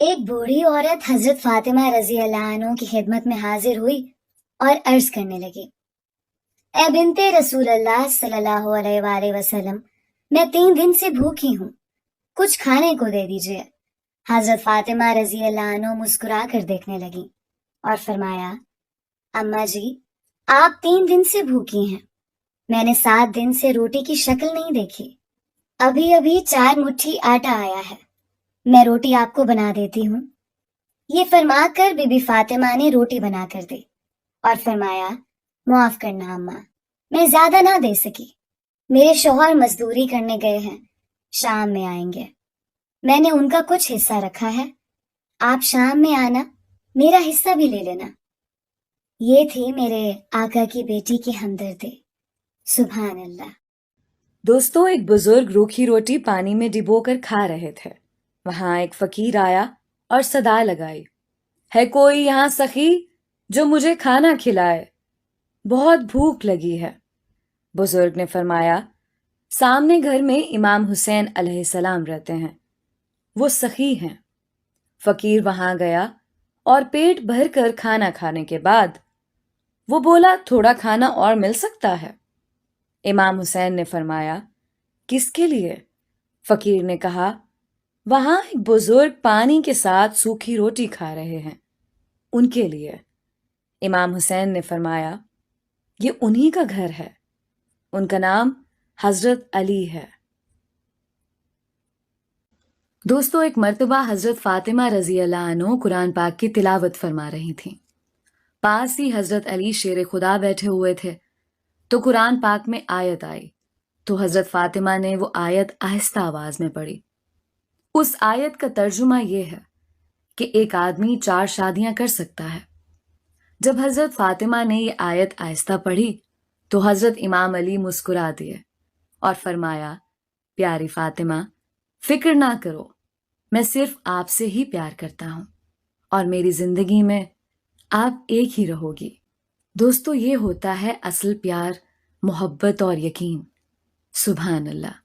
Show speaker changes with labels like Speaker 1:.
Speaker 1: ایک بوڑھی عورت حضرت فاطمہ رضی اللہ عنہ کی خدمت میں حاضر ہوئی اور عرض کرنے لگی، اے بنت رسول اللہ صلی اللہ علیہ وآلہ وسلم، میں 3 دن سے بھوکی ہوں، کچھ کھانے کو دے دیجیے۔ حضرت فاطمہ رضی اللہ عنہ مسکرا کر دیکھنے لگی اور فرمایا، اماں جی، آپ 3 دن سے بھوکی ہیں، میں نے 7 دن سے روٹی کی شکل نہیں دیکھی، ابھی ابھی 4 مٹھی آٹا آیا ہے، میں روٹی آپ کو بنا دیتی ہوں۔ یہ فرما کر بی بی فاطمہ نے روٹی بنا کر دی اور فرمایا، معاف کرنا اماں، میں زیادہ نہ دے سکی، میرے شوہر مزدوری کرنے گئے ہیں، شام میں آئیں گے، میں نے ان کا کچھ حصہ رکھا ہے، آپ شام میں آنا، میرا حصہ بھی لے لینا۔ یہ تھی میرے آقا کی بیٹی کی ہمدردی، سبحان اللہ۔
Speaker 2: دوستوں، ایک بزرگ روکھی روٹی پانی میں ڈبو کر کھا رہے تھے۔ وہاں ایک فقیر آیا اور صدا لگائی، ہے کوئی یہاں سخی جو مجھے کھانا کھلائے، بہت بھوک لگی ہے۔ بزرگ نے فرمایا، سامنے گھر میں امام حسین علیہ السلام رہتے ہیں، وہ سخی ہیں۔ فقیر وہاں گیا اور پیٹ بھر کر کھانا کھانے کے بعد وہ بولا، تھوڑا کھانا اور مل سکتا ہے؟ امام حسین نے فرمایا، کس کے لیے؟ فقیر نے کہا، وہاں ایک بزرگ پانی کے ساتھ سوکھی روٹی کھا رہے ہیں، ان کے لیے۔ امام حسین نے فرمایا، یہ انہی کا گھر ہے، ان کا نام حضرت علی ہے۔ دوستو، ایک مرتبہ حضرت فاطمہ رضی اللہ عنہ قرآن پاک کی تلاوت فرما رہی تھیں۔ پاس ہی حضرت علی شیر خدا بیٹھے ہوئے تھے، تو قرآن پاک میں آیت آئی تو حضرت فاطمہ نے وہ آیت آہستہ آواز میں پڑھی۔ اس آیت کا ترجمہ یہ ہے کہ ایک آدمی 4 شادیاں کر سکتا ہے۔ جب حضرت فاطمہ نے یہ آیت آہستہ پڑھی تو حضرت امام علی مسکرا دیے اور فرمایا، پیاری فاطمہ، فکر نہ کرو، میں صرف آپ سے ہی پیار کرتا ہوں اور میری زندگی میں آپ ایک ہی رہو گی۔ دوستو، یہ ہوتا ہے اصل پیار، محبت اور یقین۔ سبحان اللہ۔